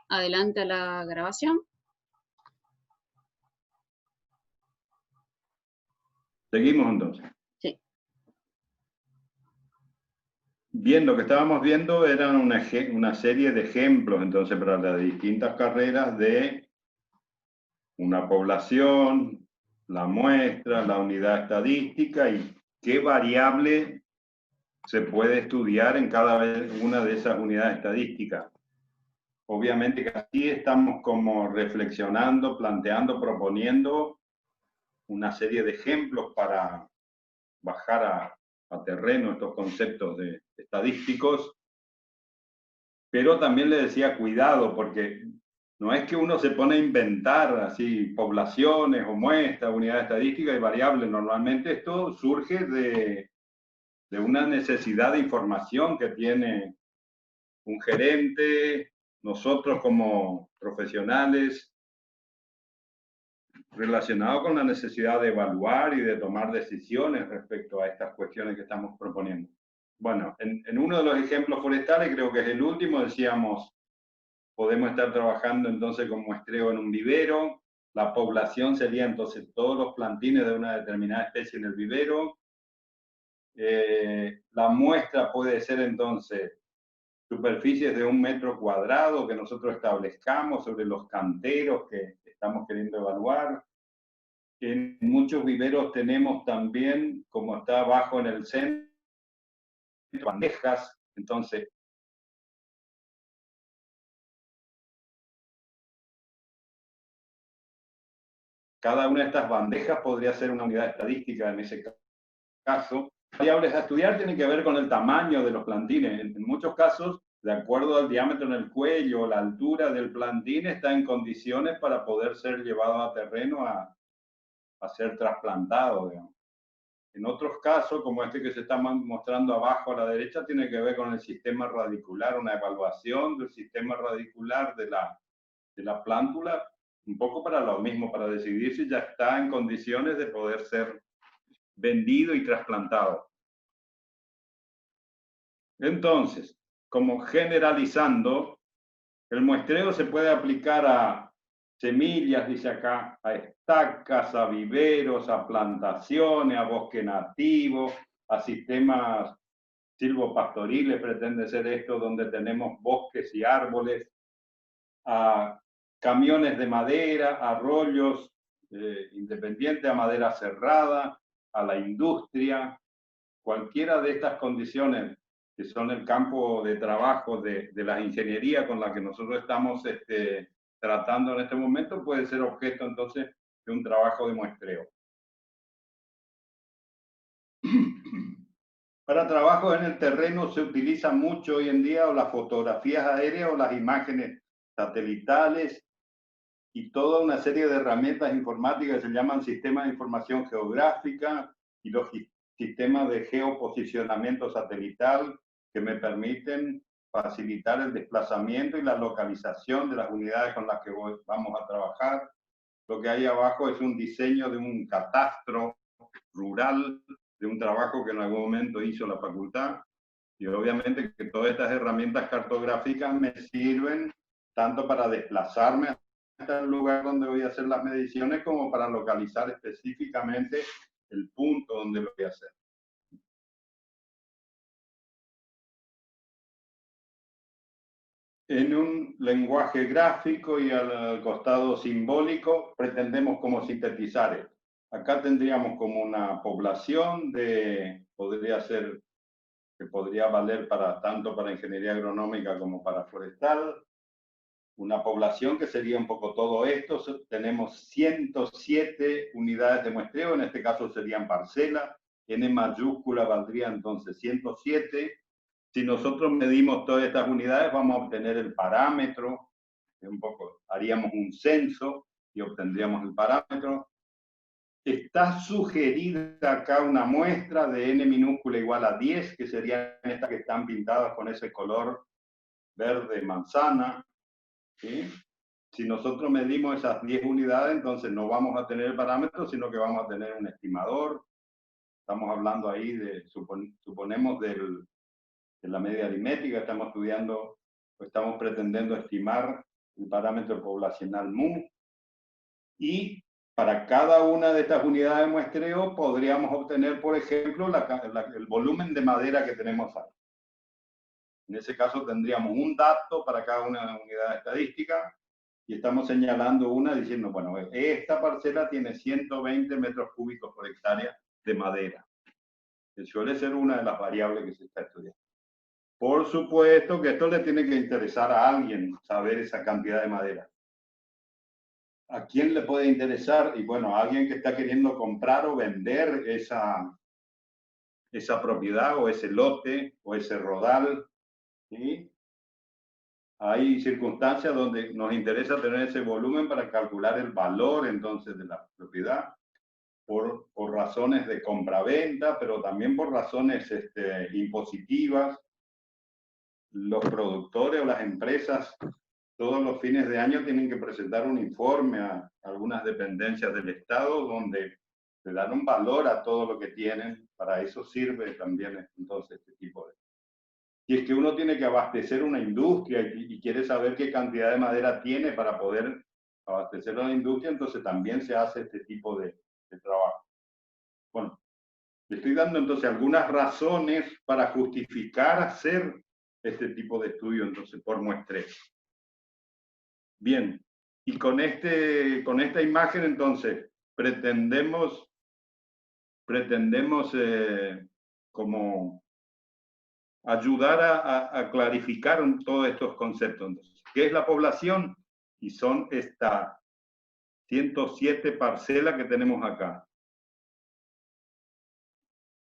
adelante a la grabación. Seguimos entonces. Sí. Bien, lo que estábamos viendo eran una serie de ejemplos entonces para las distintas carreras de una población, la muestra, la unidad estadística y qué variable se puede estudiar en cada una de esas unidades estadísticas. Obviamente que así estamos como reflexionando, planteando, proponiendo una serie de ejemplos para bajar a terreno estos conceptos estadísticos, pero también le decía cuidado, porque no es que uno se pone a inventar así poblaciones o muestras, unidades estadísticas y variables. Normalmente esto surge de una necesidad de información que tiene un gerente, nosotros como profesionales, relacionado con la necesidad de evaluar y de tomar decisiones respecto a estas cuestiones que estamos proponiendo. Bueno, en uno de los ejemplos forestales, creo que es el último, decíamos, podemos estar trabajando entonces con muestreo en un vivero, la población sería entonces todos los plantines de una determinada especie en el vivero, la muestra puede ser entonces superficies de 1 metro cuadrado que nosotros establezcamos sobre los canteros que estamos queriendo evaluar. En muchos viveros tenemos también, como está abajo en el centro, bandejas. Entonces, cada una de estas bandejas podría ser una unidad estadística en ese caso. Variables a estudiar tienen que ver con el tamaño de los plantines. En muchos casos, de acuerdo al diámetro en el cuello, la altura del plantín está en condiciones para poder ser llevado a terreno a ser trasplantado, digamos. En otros casos, como este que se está mostrando abajo a la derecha, tiene que ver con el sistema radicular, una evaluación del sistema radicular de la plántula, un poco para lo mismo, para decidir si ya está en condiciones de poder ser vendido y trasplantado. Entonces, como generalizando, el muestreo se puede aplicar a semillas, dice acá, a estacas, a viveros, a plantaciones, a bosque nativo, a sistemas silvopastoriles, pretende ser esto, donde tenemos bosques y árboles, a camiones de madera, a arroyos independientes, a madera cerrada, a la industria. Cualquiera de estas condiciones que son el campo de trabajo de la ingeniería con la que nosotros estamos tratando en este momento, puede ser objeto entonces de un trabajo de muestreo. Para trabajos en el terreno se utiliza mucho hoy en día o las fotografías aéreas o las imágenes satelitales y toda una serie de herramientas informáticas que se llaman sistemas de información geográfica y los sistemas de geoposicionamiento satelital que me permiten facilitar el desplazamiento y la localización de las unidades con las que vamos a trabajar. Lo que hay abajo es un diseño de un catastro rural, de un trabajo que en algún momento hizo la facultad. Y obviamente que todas estas herramientas cartográficas me sirven tanto para desplazarme hasta el lugar donde voy a hacer las mediciones como para localizar específicamente el punto donde lo voy a hacer. En un lenguaje gráfico y al costado simbólico pretendemos como sintetizar esto. Acá tendríamos como una población podría ser, que podría valer tanto para ingeniería agronómica como para forestal. Una población que sería un poco todo esto. Tenemos 107 unidades de muestreo, en este caso serían parcelas. N mayúscula valdría entonces 107. Si nosotros medimos todas estas unidades, vamos a obtener el parámetro. Un poco, haríamos un censo y obtendríamos el parámetro. Está sugerida acá una muestra de n minúscula igual a 10, que serían estas que están pintadas con ese color verde manzana. ¿Sí? Si nosotros medimos esas 10 unidades, entonces no vamos a tener el parámetro, sino que vamos a tener un estimador. Estamos hablando ahí suponemos de la media aritmética, estamos estudiando, estamos pretendiendo estimar el parámetro poblacional mu, y para cada una de estas unidades de muestreo podríamos obtener, por ejemplo, el volumen de madera que tenemos ahí. En ese caso tendríamos un dato para cada una unidad estadística y estamos señalando una diciendo, bueno, esta parcela tiene 120 metros cúbicos por hectárea de madera, que suele ser una de las variables que se está estudiando. Por supuesto que esto le tiene que interesar a alguien, saber esa cantidad de madera. ¿A quién le puede interesar? Y bueno, a alguien que está queriendo comprar o vender esa propiedad o ese lote o ese rodal. ¿Sí? Hay circunstancias donde nos interesa tener ese volumen para calcular el valor entonces de la propiedad por razones de compra-venta, pero también por razones impositivas. Los productores o las empresas todos los fines de año tienen que presentar un informe a algunas dependencias del Estado donde le dan un valor a todo lo que tienen. Para eso sirve también entonces este tipo de... Si es que uno tiene que abastecer una industria y quiere saber qué cantidad de madera tiene para poder abastecer a la industria, entonces también se hace este tipo de trabajo. Bueno, le estoy dando entonces algunas razones para justificar hacer este tipo de estudio entonces por muestreo. Bien, y con esta imagen entonces pretendemos como ayudar a clarificar todos estos conceptos. Entonces, ¿qué es la población? Y son estas 107 parcelas que tenemos acá.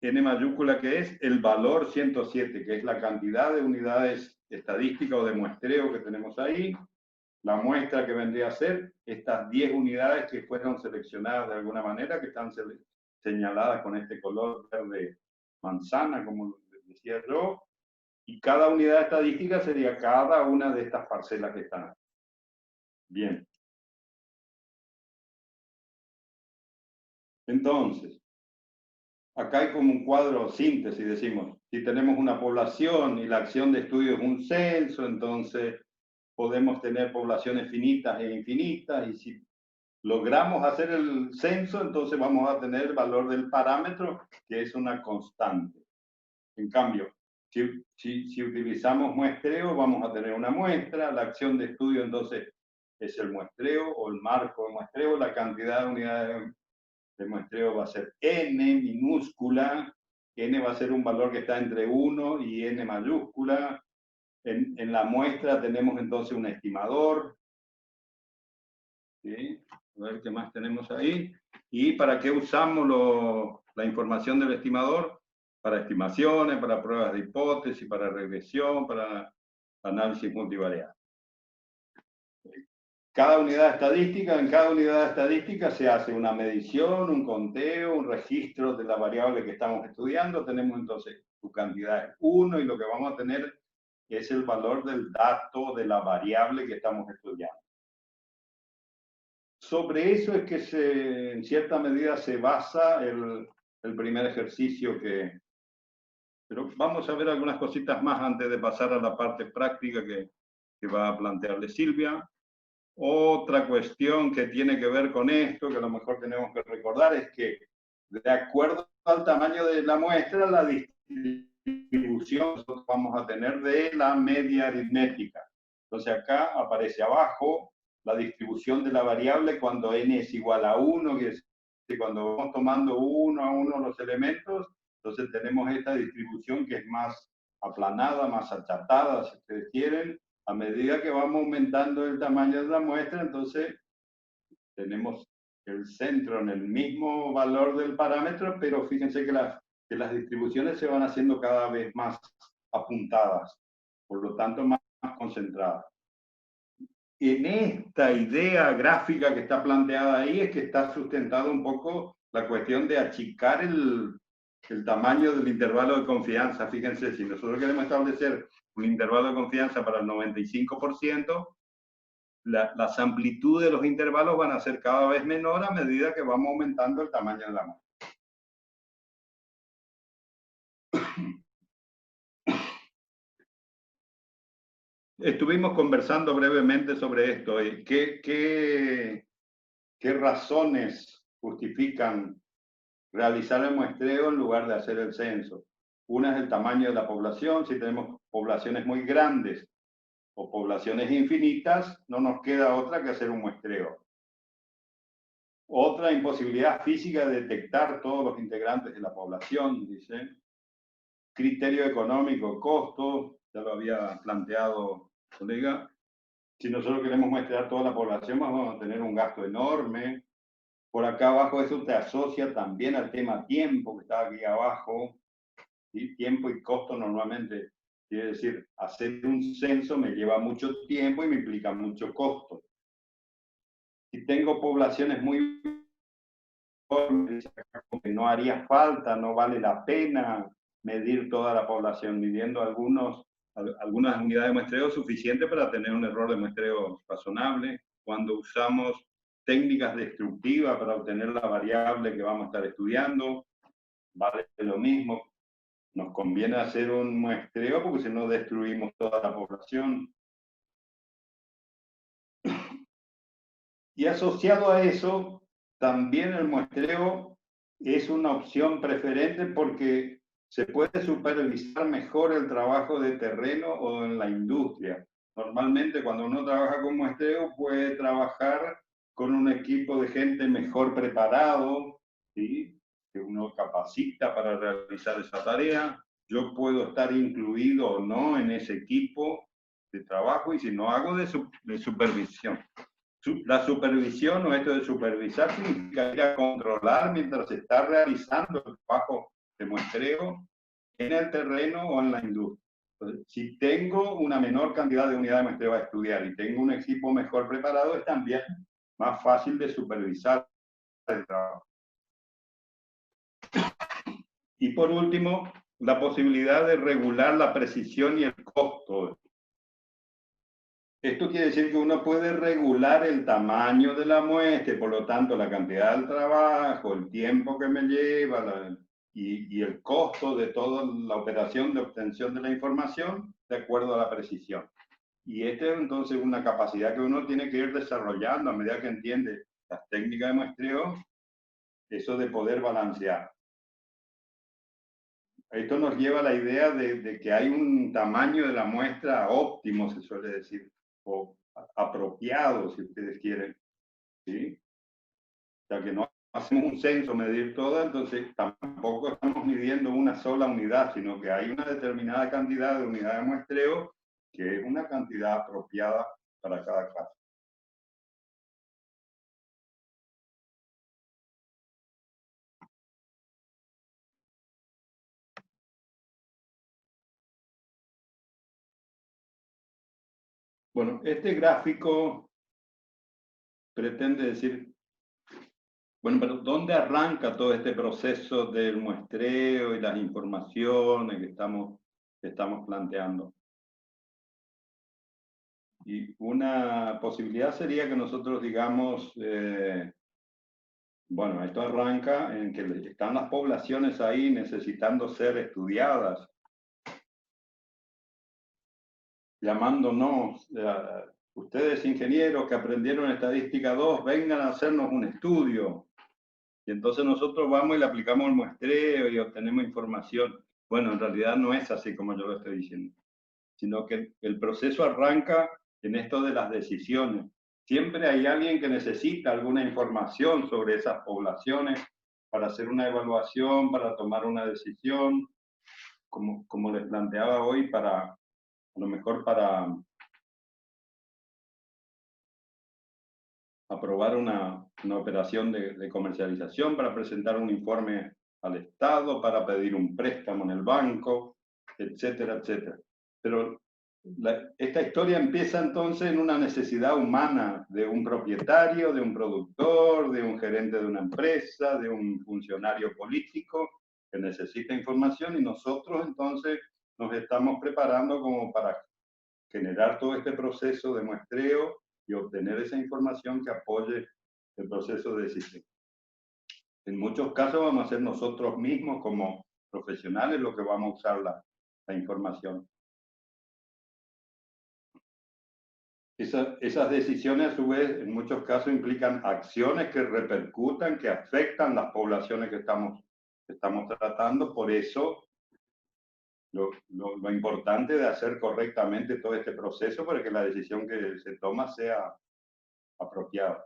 N mayúscula, que es el valor 107, que es la cantidad de unidades estadísticas o de muestreo que tenemos ahí. La muestra que vendría a ser estas 10 unidades que fueron seleccionadas de alguna manera, que están señaladas con este color verde manzana, como decía yo, y cada unidad estadística sería cada una de estas parcelas que están aquí. Bien. Entonces, acá hay como un cuadro síntesis, decimos, si tenemos una población y la acción de estudio es un censo, entonces podemos tener poblaciones finitas e infinitas, y si logramos hacer el censo, entonces vamos a tener el valor del parámetro, que es una constante. En cambio, si utilizamos muestreo, vamos a tener una muestra, la acción de estudio entonces es el muestreo o el marco de muestreo, la cantidad de unidades de muestreo va a ser n minúscula, n va a ser un valor que está entre 1 y n mayúscula. En la muestra tenemos entonces un estimador. ¿Sí? A ver qué más tenemos ahí. ¿Y para qué usamos la información del estimador? Para estimaciones, para pruebas de hipótesis, para regresión, para análisis multivariable. En cada unidad estadística se hace una medición, un conteo, un registro de la variable que estamos estudiando. Tenemos entonces su cantidad es 1 y lo que vamos a tener es el valor del dato de la variable que estamos estudiando. Sobre eso es que en cierta medida se basa el primer ejercicio pero vamos a ver algunas cositas más antes de pasar a la parte práctica que va a plantearle Silvia. Otra cuestión que tiene que ver con esto, que a lo mejor tenemos que recordar, es que de acuerdo al tamaño de la muestra, la distribución nosotros vamos a tener de la media aritmética. Entonces acá aparece abajo la distribución de la variable cuando n es igual a 1, que es que cuando vamos tomando uno a uno los elementos, entonces tenemos esta distribución que es más aplanada, más achatada, si ustedes quieren. A medida que vamos aumentando el tamaño de la muestra, entonces tenemos el centro en el mismo valor del parámetro, pero fíjense que las distribuciones se van haciendo cada vez más apuntadas, por lo tanto más concentradas. En esta idea gráfica que está planteada ahí es que está sustentada un poco la cuestión de achicar el tamaño del intervalo de confianza. Fíjense, si nosotros queremos establecer un intervalo de confianza para el 95%, las amplitudes de los intervalos van a ser cada vez menor a medida que vamos aumentando el tamaño de la muestra. Estuvimos conversando brevemente sobre esto. ¿Qué razones justifican realizar el muestreo en lugar de hacer el censo? Una es el tamaño de la población. Si tenemos poblaciones muy grandes o poblaciones infinitas, no nos queda otra que hacer un muestreo. Otra imposibilidad física de detectar todos los integrantes de la población, dice. Criterio económico, costo, ya lo había planteado el colega. Si nosotros queremos muestrear toda la población, vamos a tener un gasto enorme. Por acá abajo eso te asocia también al tema tiempo, que está aquí abajo. ¿Sí? Tiempo y costo normalmente quiere decir, hacer un censo me lleva mucho tiempo y me implica mucho costo. Si tengo poblaciones muy que no haría falta, no vale la pena medir toda la población, midiendo algunas unidades de muestreo suficiente para tener un error de muestreo razonable. Cuando usamos técnicas destructivas para obtener la variable que vamos a estar estudiando, vale lo mismo. Nos conviene hacer un muestreo porque si no destruimos toda la población. Y asociado a eso, también el muestreo es una opción preferente porque se puede supervisar mejor el trabajo de terreno o en la industria. Normalmente cuando uno trabaja con muestreo puede trabajar con un equipo de gente mejor preparado, ¿sí? Que uno capacita para realizar esa tarea. Yo puedo estar incluido o no en ese equipo de trabajo y si no hago de supervisión. La supervisión o esto de supervisar significa ir a controlar mientras se está realizando el trabajo de muestreo en el terreno o en la industria. Entonces, si tengo una menor cantidad de unidades de muestreo a estudiar y tengo un equipo mejor preparado, es también más fácil de supervisar el trabajo. Y por último, la posibilidad de regular la precisión y el costo. Esto quiere decir que uno puede regular el tamaño de la muestra, por lo tanto la cantidad del trabajo, el tiempo que me lleva y el costo de toda la operación de obtención de la información de acuerdo a la precisión. Y esta es entonces una capacidad que uno tiene que ir desarrollando a medida que entiende las técnicas de muestreo, eso de poder balancear. Esto nos lleva a la idea de que hay un tamaño de la muestra óptimo, se suele decir, o apropiado, si ustedes quieren, ¿sí? O sea, que no hacemos un censo, medir todo, entonces tampoco estamos midiendo una sola unidad, sino que hay una determinada cantidad de unidades de muestreo que es una cantidad apropiada para cada caso. Bueno, este gráfico pretende decir, bueno, pero ¿dónde arranca todo este proceso del muestreo y las informaciones que estamos planteando? Y una posibilidad sería que nosotros digamos, bueno, esto arranca en que están las poblaciones ahí necesitando ser estudiadas, llamándonos, ustedes ingenieros que aprendieron estadística 2, vengan a hacernos un estudio. Y entonces nosotros vamos y le aplicamos el muestreo y obtenemos información. Bueno, en realidad no es así como yo lo estoy diciendo, sino que el proceso arranca en esto de las decisiones. Siempre hay alguien que necesita alguna información sobre esas poblaciones para hacer una evaluación, para tomar una decisión, como les planteaba hoy, a lo mejor para aprobar una operación de comercialización, para presentar un informe al Estado, para pedir un préstamo en el banco, etcétera, etcétera. Pero esta historia empieza entonces en una necesidad humana de un propietario, de un productor, de un gerente de una empresa, de un funcionario político que necesita información y nosotros entonces nos estamos preparando como para generar todo este proceso de muestreo y obtener esa información que apoye el proceso de decisión. En muchos casos vamos a ser nosotros mismos como profesionales los que vamos a usar la información. Esas decisiones, a su vez, en muchos casos implican acciones que repercutan, que afectan las poblaciones que estamos tratando. Por eso, lo importante de hacer correctamente todo este proceso para que la decisión que se toma sea apropiada.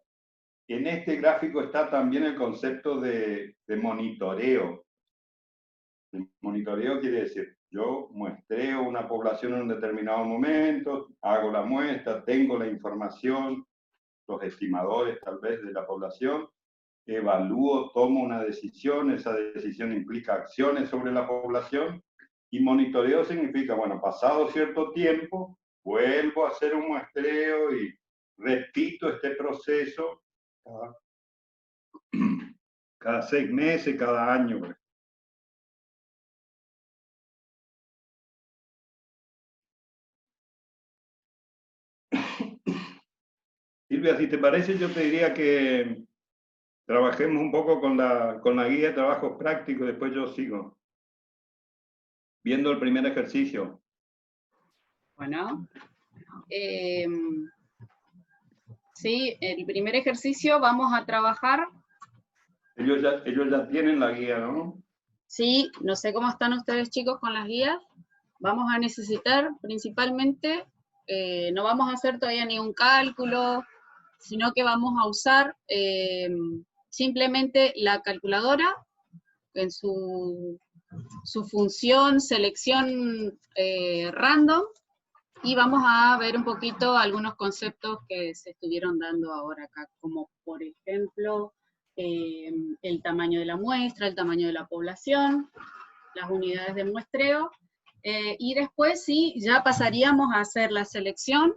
En este gráfico está también el concepto de monitoreo. El monitoreo quiere decir, yo muestreo una población en un determinado momento, hago la muestra, tengo la información, los estimadores tal vez de la población, evalúo, tomo una decisión, esa decisión implica acciones sobre la población, y monitoreo significa, bueno, pasado cierto tiempo, vuelvo a hacer un muestreo y repito este proceso cada 6 meses, cada año. Silvia, si te parece, yo te diría que trabajemos un poco con la guía de trabajos prácticos, después yo sigo viendo el primer ejercicio. Bueno, sí, el primer ejercicio vamos a trabajar. Ellos ya tienen la guía, ¿no? Sí, no sé cómo están ustedes, chicos, con las guías. Vamos a necesitar principalmente, no vamos a hacer todavía ni un cálculo, sino que vamos a usar simplemente la calculadora en su función selección random, y vamos a ver un poquito algunos conceptos que se estuvieron dando ahora acá, como por ejemplo el tamaño de la muestra, el tamaño de la población, las unidades de muestreo, y después sí, ya pasaríamos a hacer la selección,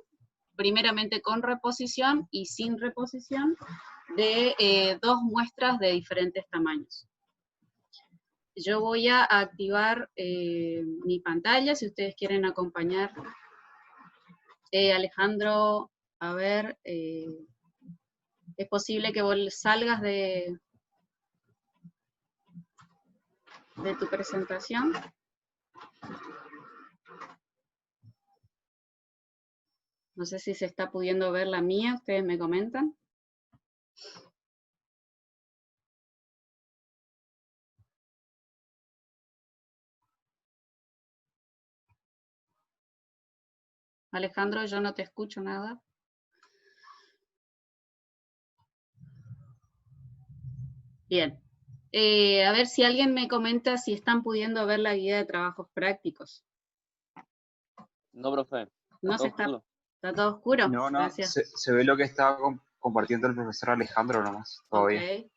primeramente con reposición y sin reposición, de 2 muestras de diferentes tamaños. Yo voy a activar mi pantalla, si ustedes quieren acompañar. Alejandro, a ver, ¿es posible que vos salgas de tu presentación? No sé si se está pudiendo ver la mía, ustedes me comentan. Alejandro, yo no te escucho nada. Bien. A ver si alguien me comenta si están pudiendo ver la guía de trabajos prácticos. No, profe. No se está. ¿Está todo oscuro? No, Gracias. se ve lo que está compartiendo el profesor Alejandro nomás, todavía. Okay.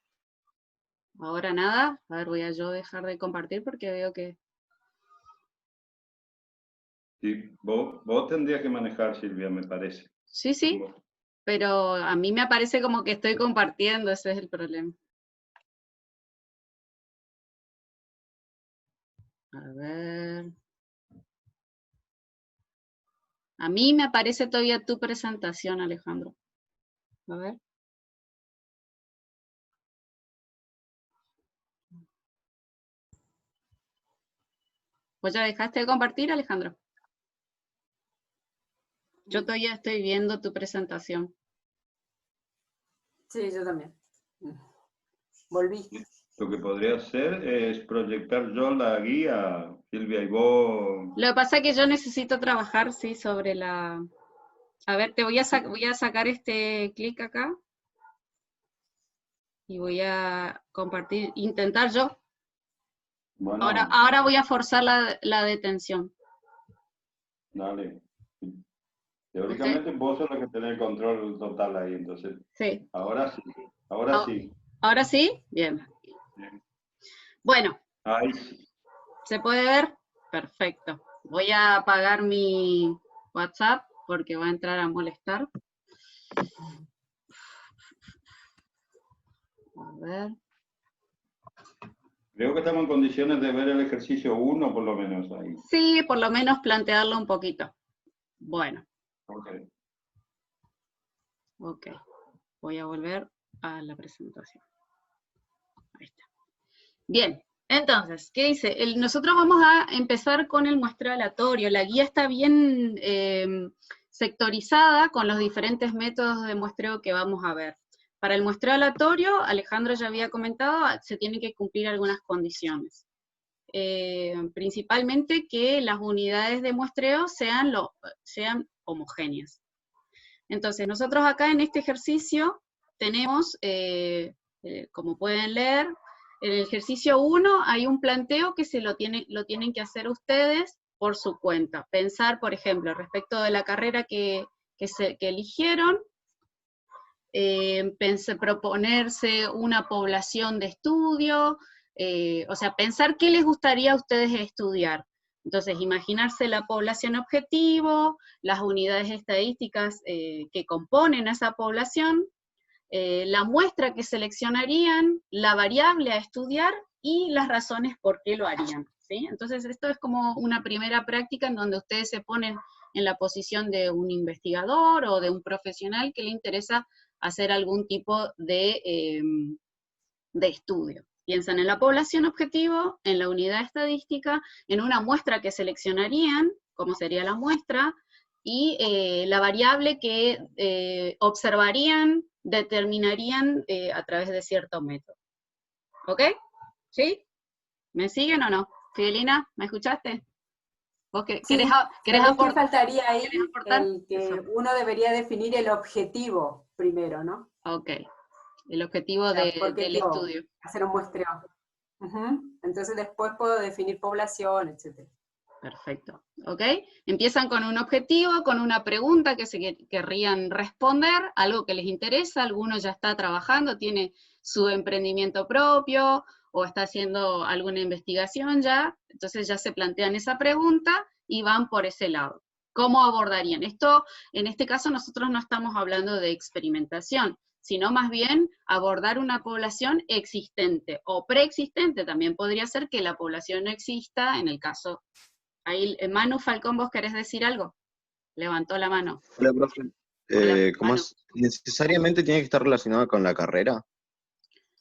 Ahora nada. A ver, voy a yo dejar de compartir porque veo que... Sí, vos tendrías que manejar, Silvia, me parece. Sí, sí, pero a mí me aparece como que estoy compartiendo, ese es el problema. A ver... A mí me aparece todavía tu presentación, Alejandro. A ver. ¿Pues ya dejaste de compartir, Alejandro? Yo todavía estoy viendo tu presentación. Sí, yo también. Volví. Lo que podría hacer es proyectar yo la guía, Silvia, y vos... Lo que pasa es que yo necesito trabajar, sí, sobre la... A ver, voy a sacar este clic acá. Y voy a compartir, intentar yo. Bueno, Ahora voy a forzar la detención. Dale. Teóricamente vos sos la que tenés el control total ahí, entonces. Sí. Ahora sí. Ahora sí. ¿Ahora sí? Bien. Bien. Bueno. Ahí sí. ¿Se puede ver? Perfecto. Voy a apagar mi WhatsApp porque va a entrar a molestar. A ver. Creo que estamos en condiciones de ver el ejercicio 1 por lo menos ahí. Sí, por lo menos plantearlo un poquito. Bueno. Ok. Voy a volver a la presentación. Ahí está. Bien. Entonces, ¿qué dice? Nosotros vamos a empezar con el muestreo aleatorio. La guía está bien sectorizada con los diferentes métodos de muestreo que vamos a ver. Para el muestreo aleatorio, Alejandro ya había comentado, se tienen que cumplir algunas condiciones. Principalmente que las unidades de muestreo sean homogéneas. Entonces, nosotros acá en este ejercicio tenemos, como pueden leer, en el ejercicio 1 hay un planteo que lo tienen que hacer ustedes por su cuenta. Pensar, por ejemplo, respecto de la carrera que eligieron, proponerse una población de estudio, o sea, pensar qué les gustaría a ustedes estudiar. Entonces, imaginarse la población objetivo, las unidades estadísticas que componen a esa población, la muestra que seleccionarían, la variable a estudiar y las razones por qué lo harían, ¿sí? Entonces, esto es como una primera práctica en donde ustedes se ponen en la posición de un investigador o de un profesional que le interesa hacer algún tipo de estudio. Piensan en la población objetivo, en la unidad estadística, en una muestra que seleccionarían, cómo sería la muestra, y la variable que observarían, determinarían a través de cierto método. ¿Ok? ¿Sí? ¿Me siguen o no? Fidelina, ¿me escuchaste? ¿Vos querés aportar? Faltaría ahí el que Eso. uno debería definir el objetivo primero, ¿no? Ok. El objetivo del estudio. Hacer un muestreo. Entonces después puedo definir población, etc. Perfecto, ¿ok? Empiezan con un objetivo, con una pregunta que se querrían responder, algo que les interesa, alguno ya está trabajando, tiene su emprendimiento propio, o está haciendo alguna investigación ya, entonces ya se plantean esa pregunta y van por ese lado. ¿Cómo abordarían? Esto, en este caso nosotros no estamos hablando de experimentación, sino más bien abordar una población existente, o preexistente, también podría ser que la población no exista, en el caso. Ahí, Manu Falcón, ¿vos querés decir algo? Levantó la mano. Hola, profe. Hola, ¿Necesariamente tiene que estar relacionado con la carrera?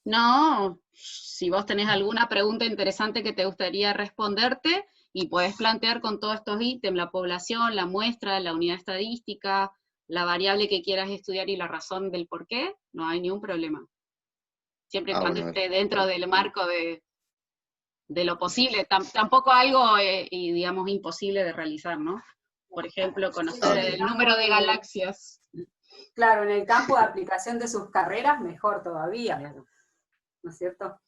No, si vos tenés alguna pregunta interesante que te gustaría responderte, y podés plantear con todos estos ítems, la población, la muestra, la unidad estadística, la variable que quieras estudiar y la razón del por qué, no hay ningún problema. Siempre y cuando esté dentro del marco de lo posible, tampoco algo, digamos, imposible de realizar, ¿no? Por ejemplo, conocer el número de galaxias. Claro, en el campo de aplicación de sus carreras, mejor todavía, ¿no es cierto?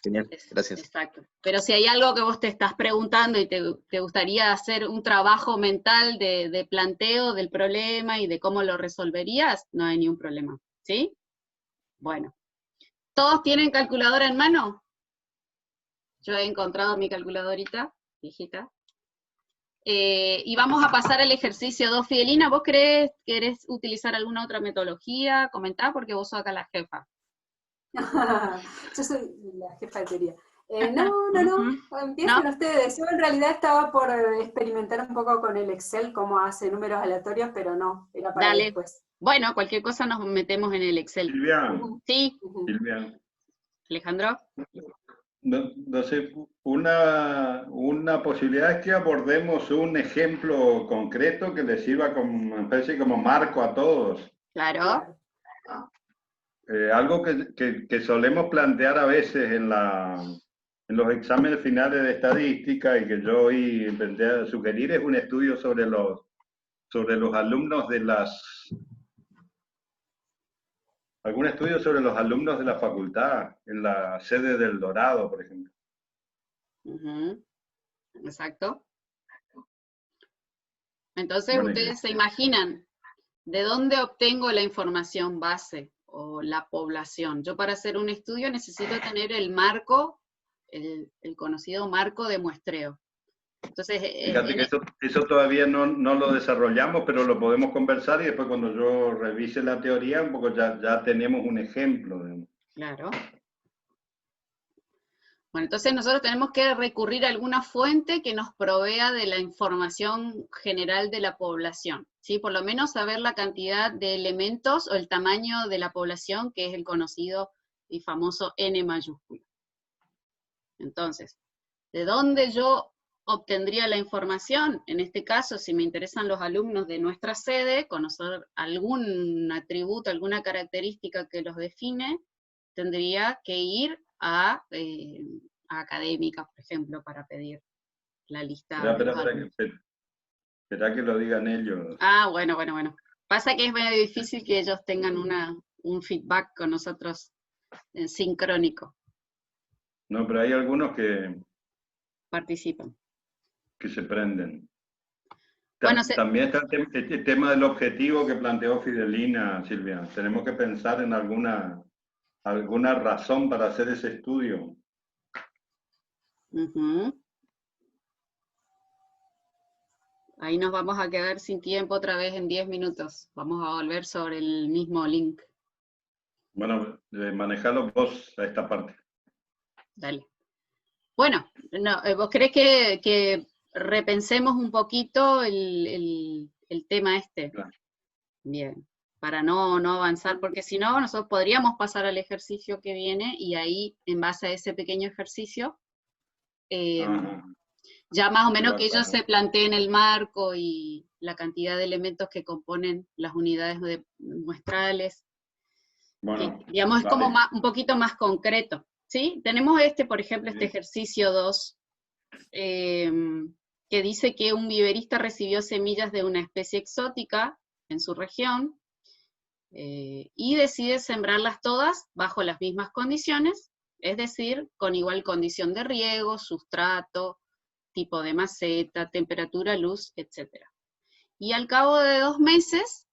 Genial, gracias. Exacto. Pero si hay algo que vos te estás preguntando y te gustaría hacer un trabajo mental de planteo del problema y de cómo lo resolverías, no hay ningún problema, ¿sí? Bueno. ¿Todos tienen calculadora en mano? Yo he encontrado mi calculadorita, viejita. Y vamos a pasar al ejercicio 2. Fidelina, ¿vos querés utilizar alguna otra metodología? Comentá, porque vos sos acá la jefa. Yo soy la jefa de teoría. No, empiecen ustedes. Yo en realidad estaba por experimentar un poco con el Excel, cómo hace números aleatorios, pero no, era para después. Bueno, cualquier cosa nos metemos en el Excel. Silvia. Sí. Silvia. Alejandro. No sé, una posibilidad es que abordemos un ejemplo concreto que les sirva como especie como marco a todos. Claro. Algo que solemos plantear a veces en los exámenes finales de estadística y que yo hoy intenté a sugerir es un estudio sobre los alumnos de algún estudio sobre los alumnos de la facultad, en la sede del Dorado, por ejemplo. Exacto. Entonces, ustedes se imaginan, ¿de dónde obtengo la información base o la población? Yo para hacer un estudio necesito tener el marco, el conocido marco de muestreo. Entonces, fíjate que eso todavía no lo desarrollamos, pero lo podemos conversar y después cuando yo revise la teoría, un poco ya tenemos un ejemplo. Claro. Bueno, entonces nosotros tenemos que recurrir a alguna fuente que nos provea de la información general de la población, ¿sí? Por lo menos saber la cantidad de elementos o el tamaño de la población, que es el conocido y famoso N mayúsculo. Entonces, ¿de dónde yo obtendría la información? En este caso, si me interesan los alumnos de nuestra sede, conocer algún atributo, alguna característica que los define, tendría que ir a académica, por ejemplo, para pedir la lista de los alumnos. Espera que lo digan ellos. Ah, bueno. Pasa que es medio difícil que ellos tengan un feedback con nosotros sincrónico. No, pero hay algunos que Participan. se prenden. Bueno, también está el tema del objetivo que planteó Fidelina, Silvia. Tenemos que pensar en alguna razón para hacer ese estudio. Ahí nos vamos a quedar sin tiempo otra vez en 10 minutos. Vamos a volver sobre el mismo link. Bueno, manejalo vos a esta parte. Dale. Bueno, ¿vos crees que repensemos un poquito el tema este? Claro. Bien, para no avanzar, porque si no, nosotros podríamos pasar al ejercicio que viene, y ahí, en base a ese pequeño ejercicio, ya más o menos que ellos se planteen el marco y la cantidad de elementos que componen las unidades muestrales. Bueno, que, digamos, es como un poquito más concreto, ¿sí? Tenemos por ejemplo, este ejercicio 2, que dice que un viverista recibió semillas de una especie exótica en su región, y decide sembrarlas todas bajo las mismas condiciones, es decir, con igual condición de riego, sustrato, tipo de maceta, temperatura, luz, etc. Y al cabo de 2 meses,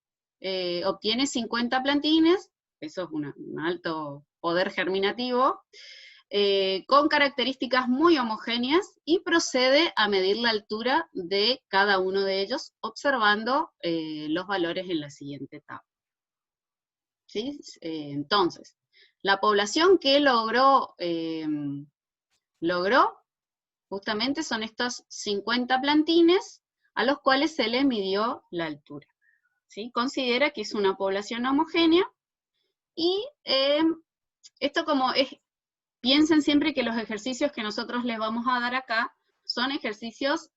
obtiene 50 plantines, eso es un alto poder germinativo, con características muy homogéneas, y procede a medir la altura de cada uno de ellos, observando los valores en la siguiente tabla. ¿Sí? Entonces, la población que logró justamente son estos 50 plantines a los cuales se le midió la altura. ¿Sí? Considera que es una población homogénea, y esto como es, piensen siempre que los ejercicios que nosotros les vamos a dar acá son ejercicios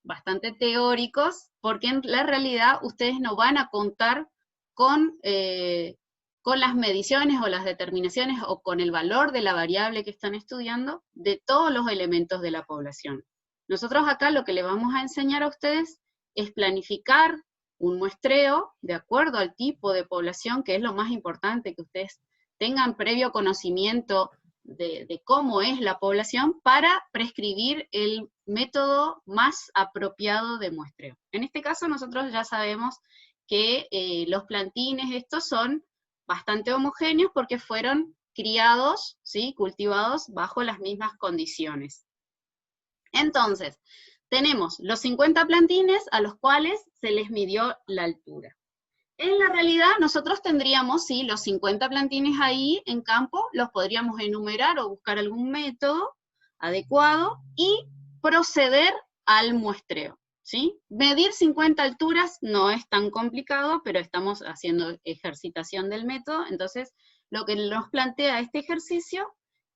bastante teóricos, porque en la realidad ustedes no van a contar con las mediciones o las determinaciones o con el valor de la variable que están estudiando de todos los elementos de la población. Nosotros acá lo que le vamos a enseñar a ustedes es planificar un muestreo de acuerdo al tipo de población, que es lo más importante, que ustedes tengan previo conocimiento de cómo es la población para prescribir el método más apropiado de muestreo. En este caso nosotros ya sabemos que los plantines estos son bastante homogéneos porque fueron criados, ¿sí? Cultivados bajo las mismas condiciones. Entonces, tenemos los 50 plantines a los cuales se les midió la altura. En la realidad, nosotros tendríamos, sí, los 50 plantines ahí en campo, los podríamos enumerar o buscar algún método adecuado y proceder al muestreo, ¿sí? Medir 50 alturas no es tan complicado, pero estamos haciendo ejercitación del método, entonces lo que nos plantea este ejercicio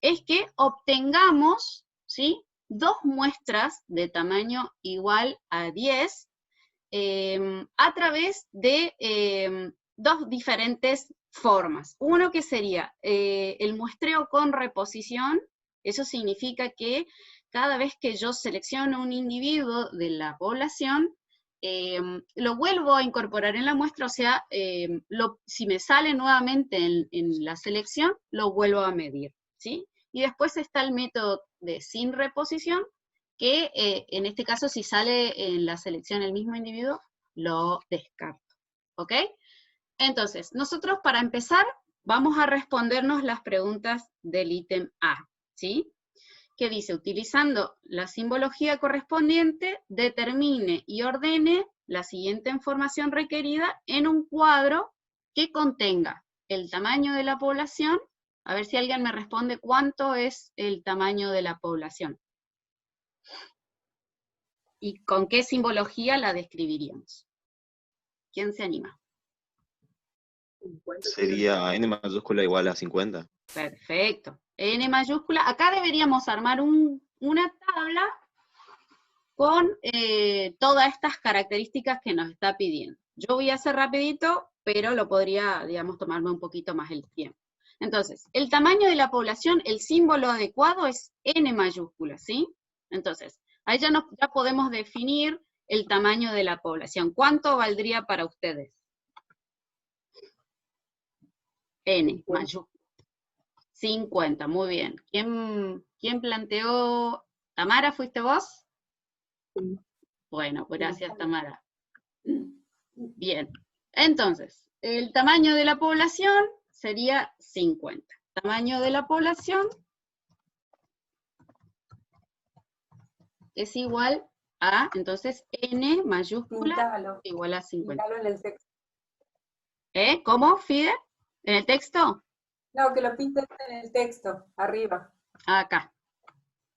es que obtengamos, ¿sí?, 2 muestras de tamaño igual a 10, a través de 2 diferentes formas. Uno que sería el muestreo con reposición. Eso significa que cada vez que yo selecciono un individuo de la población, lo vuelvo a incorporar en la muestra, o sea, si me sale nuevamente en la selección, lo vuelvo a medir, ¿sí? Y después está el método de sin reposición, que en este caso si sale en la selección el mismo individuo, lo descarto, ¿ok? Entonces, nosotros para empezar vamos a respondernos las preguntas del ítem A, ¿sí? Que dice, utilizando la simbología correspondiente, determine y ordene la siguiente información requerida en un cuadro que contenga el tamaño de la población. A ver si alguien me responde cuánto es el tamaño de la población. ¿Y con qué simbología la describiríamos? ¿Quién se anima? Sería N mayúscula igual a 50. Perfecto. N mayúscula. Acá deberíamos armar una tabla con todas estas características que nos está pidiendo. Yo voy a hacer rapidito, pero lo podría, digamos, tomarme un poquito más el tiempo. Entonces, el tamaño de la población, el símbolo adecuado es N mayúscula, ¿sí? Entonces, ahí ya podemos definir el tamaño de la población. ¿Cuánto valdría para ustedes? N mayúscula. 50, muy bien. ¿Quién planteó? ¿Tamara, fuiste vos? Sí. Bueno, gracias, Tamara. Bien, entonces, el tamaño de la población sería 50. Tamaño de la población es igual a, entonces, N mayúscula Píntalo. igual a 50. Píntalo en el texto. ¿Cómo, Fide? ¿En el texto? No, que lo pintes en el texto, arriba. Acá.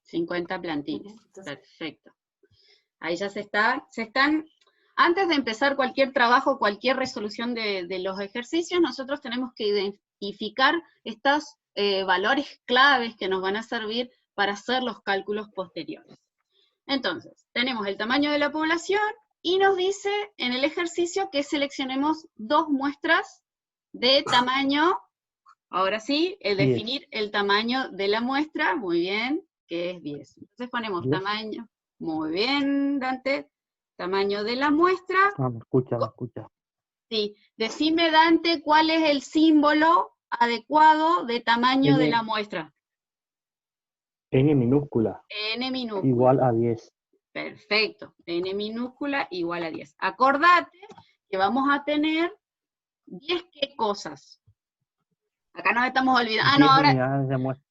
50 plantines. Entonces, Perfecto. Ahí ya se están, antes de empezar cualquier trabajo, cualquier resolución de los ejercicios, nosotros tenemos que identificar estos valores claves que nos van a servir para hacer los cálculos posteriores. Entonces, tenemos el tamaño de la población y nos dice en el ejercicio que seleccionemos dos muestras de tamaño, ahora sí, definir el tamaño de la muestra, muy bien, que es 10. Entonces ponemos 10. tamaño, muy bien, Dante, tamaño de la muestra. Ah, me escucha. Sí, decime, Dante, cuál es el símbolo adecuado de tamaño N. de la muestra. N minúscula. N minúscula. Igual a 10. Perfecto, N minúscula igual a 10. Acordate que vamos a tener 10 qué cosas. Acá nos estamos olvidando. 10 ahora unidades de muestra.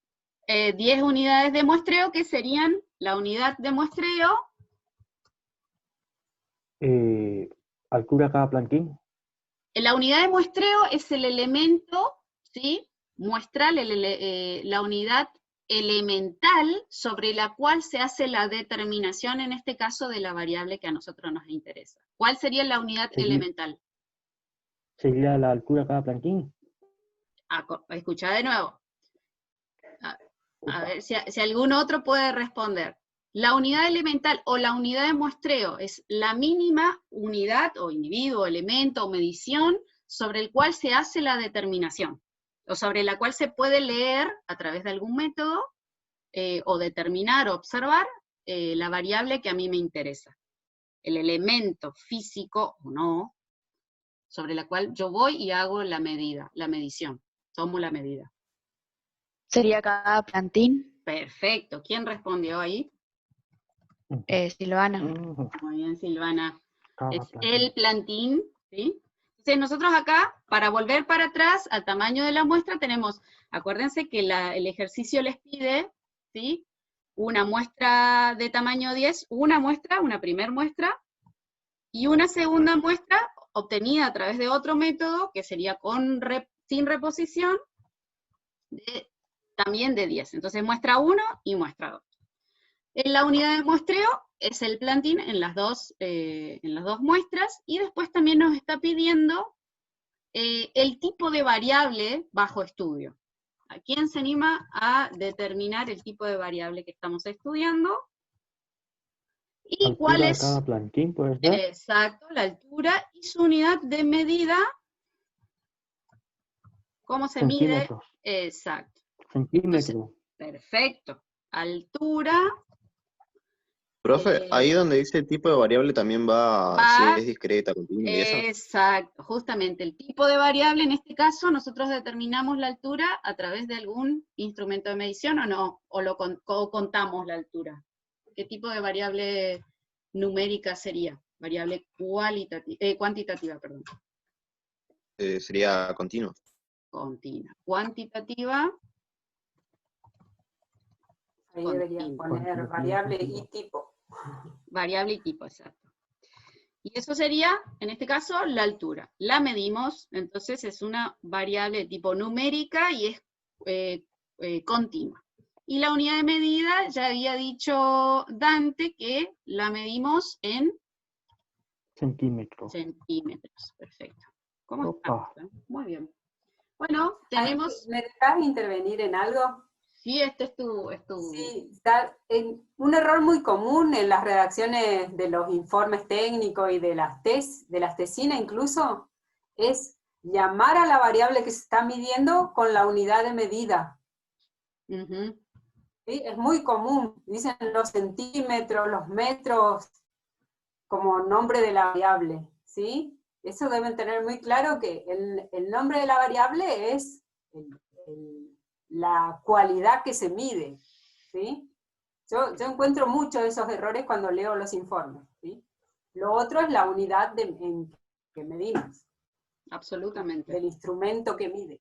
10 unidades de muestreo, que serían la unidad de muestreo. Altura cada plantín. La unidad de muestreo es el elemento, ¿sí? Muestral, la unidad elemental sobre la cual se hace la determinación, en este caso, de la variable que a nosotros nos interesa. ¿Cuál sería la unidad elemental? ¿Sería la altura cada plantín? Escucha de nuevo. A ver si algún otro puede responder. La unidad elemental o la unidad de muestreo es la mínima unidad o individuo, elemento o medición sobre el cual se hace la determinación, o sobre la cual se puede leer a través de algún método, o determinar o observar la variable que a mí me interesa. El elemento físico o no, sobre la cual yo voy y hago la medida, la medición, tomo la medida. ¿Sería cada plantín? Perfecto. ¿Quién respondió ahí? Silvana. Muy bien, Silvana. Es Plantín. el plantín, ¿sí? Entonces nosotros acá, para volver para atrás al tamaño de la muestra, tenemos, acuérdense que el ejercicio les pide, ¿sí? Una muestra de tamaño 10, una primer muestra, y una segunda muestra obtenida a través de otro método, que sería sin reposición, también de 10. Entonces muestra 1 y muestra 2. En la unidad de muestreo es el plantín en las dos muestras, y después también nos está pidiendo el tipo de variable bajo estudio. ¿A quién se anima a determinar el tipo de variable que estamos estudiando? ¿Y ¿Altura cuál de es? cada plantín puede ser? Exacto, la altura y su unidad de medida. ¿Cómo se mide? Centímetros. Exacto. Centímetro. Perfecto. Altura. Profe, ahí donde dice el tipo de variable también va si es discreta, continua y eso. Exacto, justamente el tipo de variable, en este caso, nosotros determinamos la altura a través de algún instrumento de medición o no, o contamos la altura. ¿Qué tipo de variable numérica sería? Variable cuantitativa, perdón. Sería continua. Continua. Cuantitativa. Ahí debería poner variable y tipo. Variable y tipo, exacto. Y eso sería, en este caso, la altura. La medimos, entonces es una variable de tipo numérica y es continua. Y la unidad de medida, ya había dicho Dante que la medimos en Centímetros. centímetros. Perfecto. ¿Cómo Opa. estamos? Muy bien. Bueno, tenemos... ¿Me dejás intervenir en algo? Sí, este es tu... Sí, un error muy común en las redacciones de los informes técnicos y de las tesinas incluso, es llamar a la variable que se está midiendo con la unidad de medida. Ujú. ¿Sí? Es muy común, dicen los centímetros, los metros, como nombre de la variable, ¿sí? Eso deben tener muy claro que el nombre de la variable es la cualidad que se mide, ¿sí? Yo encuentro muchos de esos errores cuando leo los informes, ¿sí? Lo otro es la unidad en que medimos. Absolutamente. Del instrumento que mide.